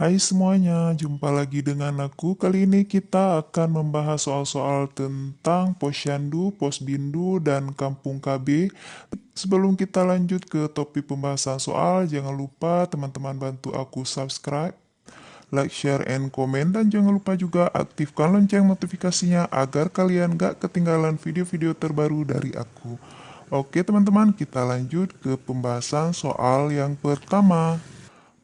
Hai semuanya, jumpa lagi dengan aku. Kali ini kita akan membahas soal-soal tentang Posyandu, Posbindu, dan Kampung KB. Sebelum kita lanjut ke topik pembahasan soal, jangan lupa teman-teman bantu aku subscribe, like, share, and comment, dan jangan lupa juga aktifkan lonceng notifikasinya agar kalian gak ketinggalan video-video terbaru dari aku. Oke teman-teman, kita lanjut ke pembahasan soal yang pertama.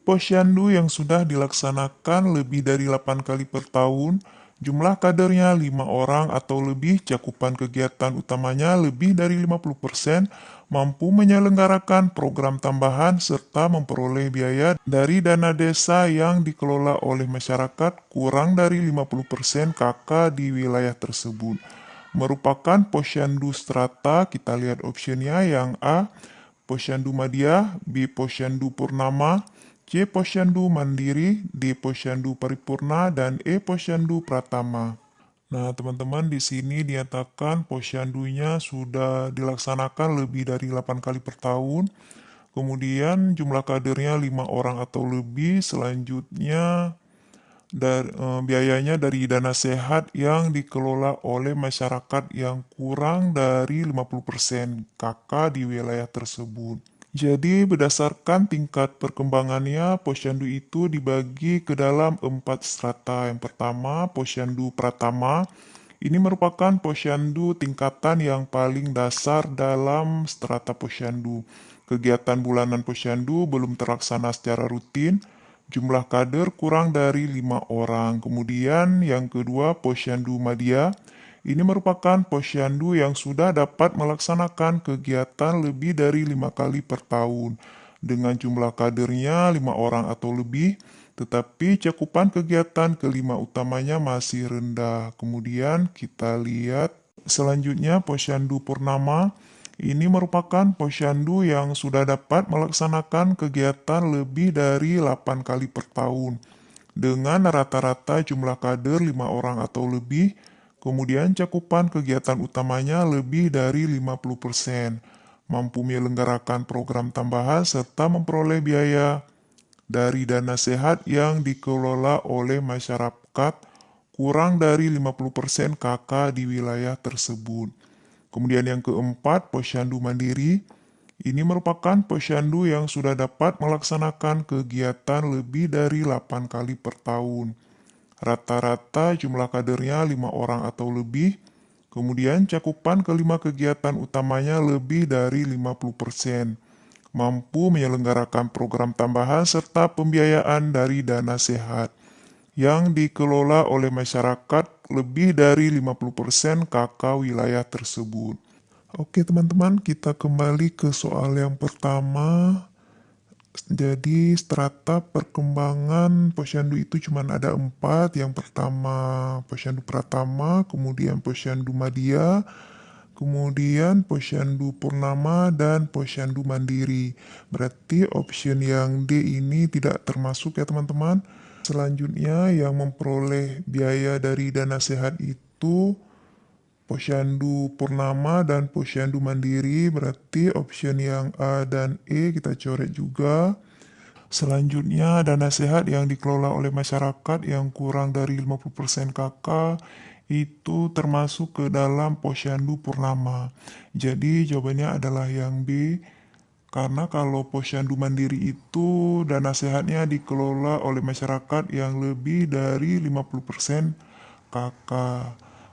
Posyandu yang sudah dilaksanakan lebih dari 8 kali per tahun, jumlah kadernya 5 orang atau lebih, cakupan kegiatan utamanya lebih dari 50%, mampu menyelenggarakan program tambahan serta memperoleh biaya dari dana desa yang dikelola oleh masyarakat kurang dari 50% KK di wilayah tersebut. Merupakan posyandu strata, kita lihat optionnya yang A, Posyandu Madya, B. Posyandu Purnama, C. Posyandu Mandiri, D. Posyandu Paripurna, dan E. Posyandu Pratama. Nah, teman-teman di sini dinyatakan posyandunya sudah dilaksanakan lebih dari 8 kali per tahun. Kemudian jumlah kadernya 5 orang atau lebih. Selanjutnya biayanya dari dana sehat yang dikelola oleh masyarakat yang kurang dari 50% KK di wilayah tersebut. Jadi berdasarkan tingkat perkembangannya, posyandu itu dibagi ke dalam 4 strata. Yang pertama, posyandu pratama. Ini merupakan posyandu tingkatan yang paling dasar dalam strata posyandu. Kegiatan bulanan posyandu belum terlaksana secara rutin. Jumlah kader kurang dari 5 orang. Kemudian yang kedua, posyandu madya. Ini merupakan posyandu yang sudah dapat melaksanakan kegiatan lebih dari 5 kali per tahun dengan jumlah kadernya 5 orang atau lebih, tetapi cakupan kegiatan kelima utamanya masih rendah. Kemudian kita lihat selanjutnya posyandu purnama. Ini merupakan posyandu yang sudah dapat melaksanakan kegiatan lebih dari 8 kali per tahun dengan rata-rata jumlah kader 5 orang atau lebih. Kemudian cakupan kegiatan utamanya lebih dari 50%, mampu menyelenggarakan program tambahan serta memperoleh biaya dari dana sehat yang dikelola oleh masyarakat kurang dari 50% KK di wilayah tersebut. Kemudian yang keempat, posyandu mandiri. Ini merupakan posyandu yang sudah dapat melaksanakan kegiatan lebih dari 8 kali per tahun. Rata-rata jumlah kadernya 5 orang atau lebih. Kemudian cakupan kelima kegiatan utamanya lebih dari 50%. Mampu menyelenggarakan program tambahan serta pembiayaan dari dana sehat yang dikelola oleh masyarakat lebih dari 50% KK wilayah tersebut. Oke teman-teman, kita kembali ke soal yang pertama. Jadi strata perkembangan posyandu itu cuma ada 4. Yang pertama posyandu pratama, kemudian posyandu madya, kemudian posyandu purnama, dan posyandu mandiri. Berarti option yang D ini tidak termasuk ya teman-teman. Selanjutnya yang memperoleh biaya dari dana sehat itu posyandu purnama dan posyandu mandiri, berarti option yang A dan E kita coret juga. Selanjutnya dana sehat yang dikelola oleh masyarakat yang kurang dari 50% KK itu termasuk ke dalam posyandu purnama. Jadi jawabannya adalah yang B. Karena kalau posyandu mandiri itu dana sehatnya dikelola oleh masyarakat yang lebih dari 50% KK.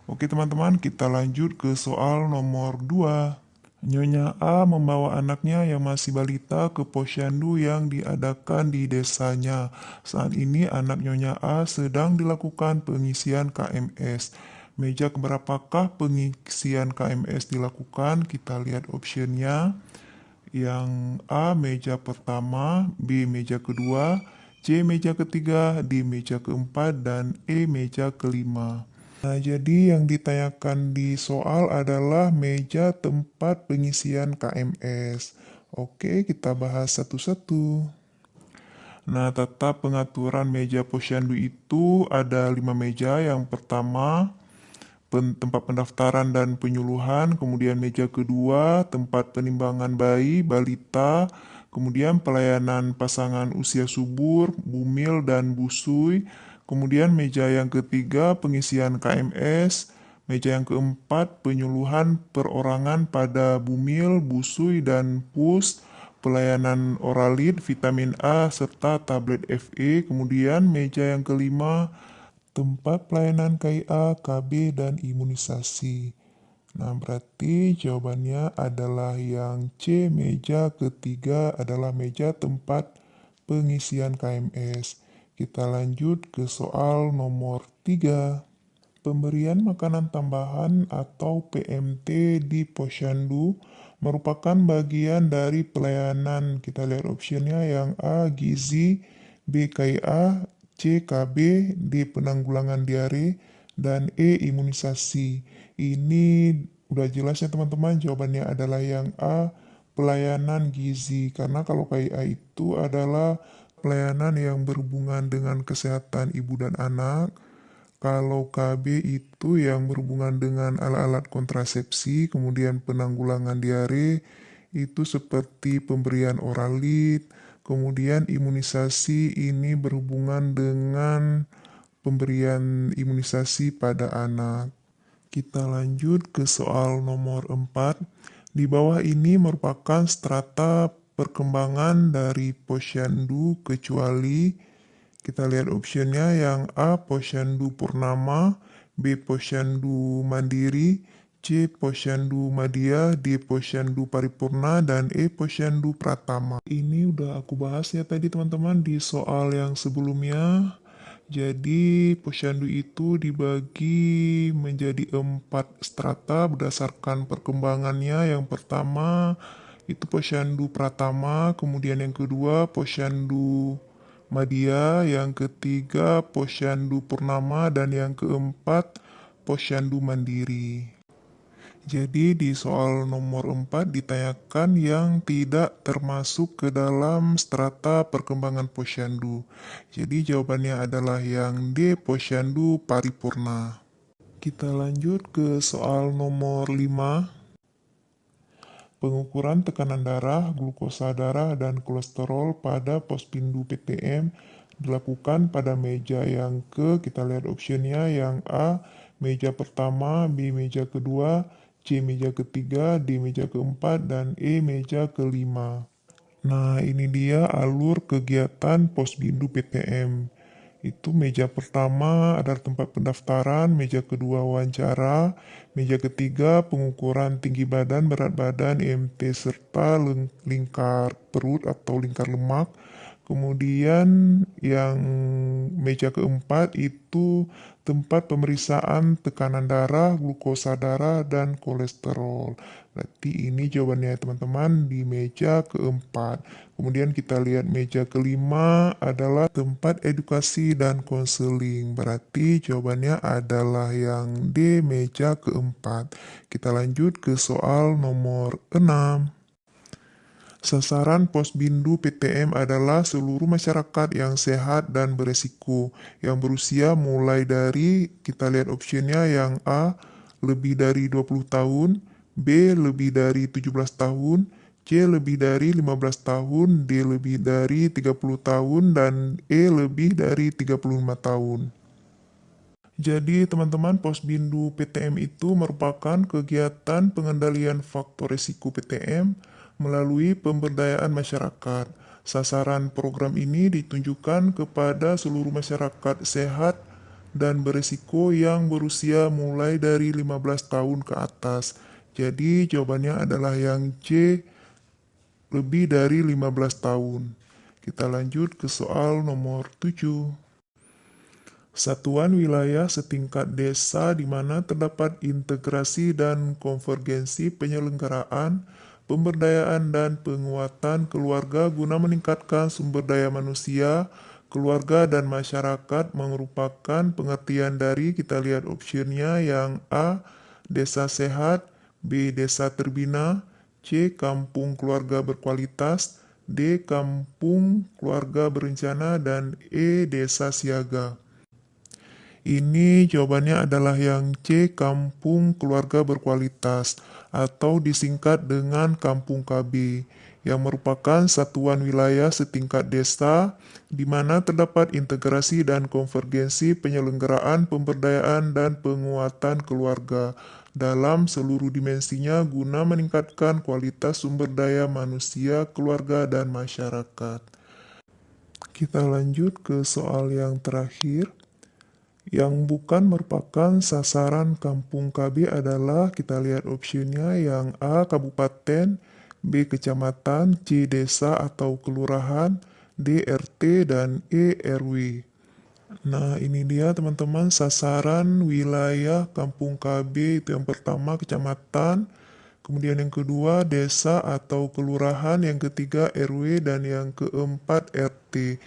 Oke teman-teman, kita lanjut ke soal nomor 2. Nyonya A membawa anaknya yang masih balita ke posyandu yang diadakan di desanya. Saat ini anak Nyonya A sedang dilakukan pengisian KMS. Meja keberapakah pengisian KMS dilakukan? Kita lihat optionnya. Yang A meja pertama, B meja kedua, C meja ketiga, D meja keempat, dan E meja kelima. Nah, jadi yang ditanyakan di soal adalah meja tempat pengisian KMS. Oke, kita bahas satu-satu. Nah, tata pengaturan meja posyandu itu ada 5 meja. Yang pertama, tempat pendaftaran dan penyuluhan, kemudian meja kedua, tempat penimbangan bayi, balita, kemudian pelayanan pasangan usia subur, bumil, dan busui, kemudian meja yang ketiga pengisian KMS, meja yang keempat penyuluhan perorangan pada bumil, busui, dan pus, pelayanan oralit, vitamin A, serta tablet FE, kemudian meja yang kelima tempat pelayanan KIA, KB, dan imunisasi. Nah, berarti jawabannya adalah yang C, meja ketiga adalah meja tempat pengisian KMS. Kita lanjut ke soal nomor 3. Pemberian makanan tambahan atau PMT di Posyandu merupakan bagian dari pelayanan. Kita lihat optionnya yang A, gizi, B, KIA, C, KB, D, penanggulangan diare, dan E, imunisasi. Ini udah jelas ya teman-teman, jawabannya adalah yang A, pelayanan gizi. Karena kalau KIA itu adalah pelayanan yang berhubungan dengan kesehatan ibu dan anak. Kalau KB itu yang berhubungan dengan alat-alat kontrasepsi, kemudian penanggulangan diare, itu seperti pemberian oralit, kemudian imunisasi ini berhubungan dengan pemberian imunisasi pada anak. Kita lanjut ke soal nomor 4. Di bawah ini merupakan strata perkembangan dari Posyandu kecuali kita lihat optionnya yang A, Posyandu Purnama, B, Posyandu Mandiri, C, Posyandu Madya, D, Posyandu Paripurna, dan E, Posyandu Pratama. Ini udah aku bahas ya tadi teman-teman di soal yang sebelumnya. Jadi Posyandu itu dibagi menjadi 4 strata berdasarkan perkembangannya. Yang pertama itu Posyandu Pratama, kemudian yang kedua Posyandu Madya, yang ketiga Posyandu Purnama, dan yang keempat Posyandu Mandiri. Jadi di soal nomor 4 ditanyakan yang tidak termasuk ke dalam strata perkembangan Posyandu. Jadi jawabannya adalah yang D, Posyandu Paripurna. Kita lanjut ke soal nomor 5. Pengukuran tekanan darah, glukosa darah, dan kolesterol pada pospindu PTM dilakukan pada meja yang kita lihat optionnya yang A, meja pertama, B, meja kedua, C, meja ketiga, D, meja keempat, dan E, meja kelima. Nah, ini dia alur kegiatan pospindu PTM. Itu meja pertama adalah tempat pendaftaran, meja kedua wawancara, meja ketiga pengukuran tinggi badan, berat badan, IMT, serta lingkar perut atau lingkar lemak. Kemudian yang meja keempat itu tempat pemeriksaan tekanan darah, glukosa darah, dan kolesterol. Berarti ini jawabannya teman-teman di meja keempat. Kemudian kita lihat meja kelima adalah tempat edukasi dan konseling. Berarti jawabannya adalah yang D, meja keempat. Kita lanjut ke soal nomor 6. Sasaran Posbindu PTM adalah seluruh masyarakat yang sehat dan beresiko, yang berusia mulai dari, kita lihat optionnya yang A, lebih dari 20 tahun, B, lebih dari 17 tahun, C, lebih dari 15 tahun, D, lebih dari 30 tahun, dan E, lebih dari 35 tahun. Jadi teman-teman, Posbindu PTM itu merupakan kegiatan pengendalian faktor risiko PTM melalui pemberdayaan masyarakat. Sasaran program ini ditunjukkan kepada seluruh masyarakat sehat dan berisiko yang berusia mulai dari 15 tahun ke atas. Jadi jawabannya adalah yang C, lebih dari 15 tahun. Kita lanjut ke soal nomor 7. Satuan wilayah setingkat desa di mana terdapat integrasi dan konvergensi penyelenggaraan, pemberdayaan dan penguatan keluarga guna meningkatkan sumber daya manusia, keluarga dan masyarakat merupakan pengertian dari, kita lihat optionnya yang A, desa sehat, B, desa terbina, C, kampung keluarga berkualitas, D, kampung keluarga berencana, dan E, desa siaga. Ini jawabannya adalah yang C, kampung keluarga berkualitas, atau disingkat dengan kampung KB. yang merupakan satuan wilayah setingkat desa, di mana terdapat integrasi dan konvergensi penyelenggaraan pemberdayaan dan penguatan keluarga dalam seluruh dimensinya guna meningkatkan kualitas sumber daya manusia, keluarga, dan masyarakat. Kita lanjut ke soal yang terakhir. Yang bukan merupakan sasaran kampung KB adalah, kita lihat opsinya, yang A. Kabupaten, B. Kecamatan, C. Desa atau Kelurahan, D. RT, dan E. RW. Nah, ini dia teman-teman sasaran wilayah kampung KB. Itu yang pertama kecamatan, kemudian yang kedua desa atau kelurahan, yang ketiga RW, dan yang keempat RT.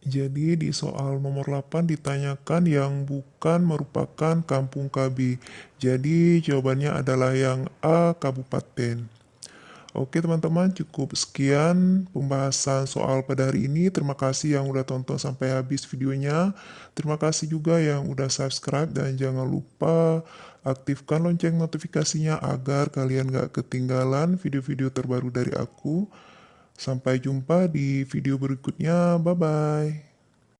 Jadi di soal nomor 8 ditanyakan yang bukan merupakan kampung KB. Jadi jawabannya adalah yang A, kabupaten. Oke teman-teman, cukup sekian pembahasan soal pada hari ini. Terima kasih yang udah tonton sampai habis videonya. Terima kasih juga yang udah subscribe, dan jangan lupa aktifkan lonceng notifikasinya agar kalian gak ketinggalan video-video terbaru dari aku. Sampai jumpa di video berikutnya. Bye-bye.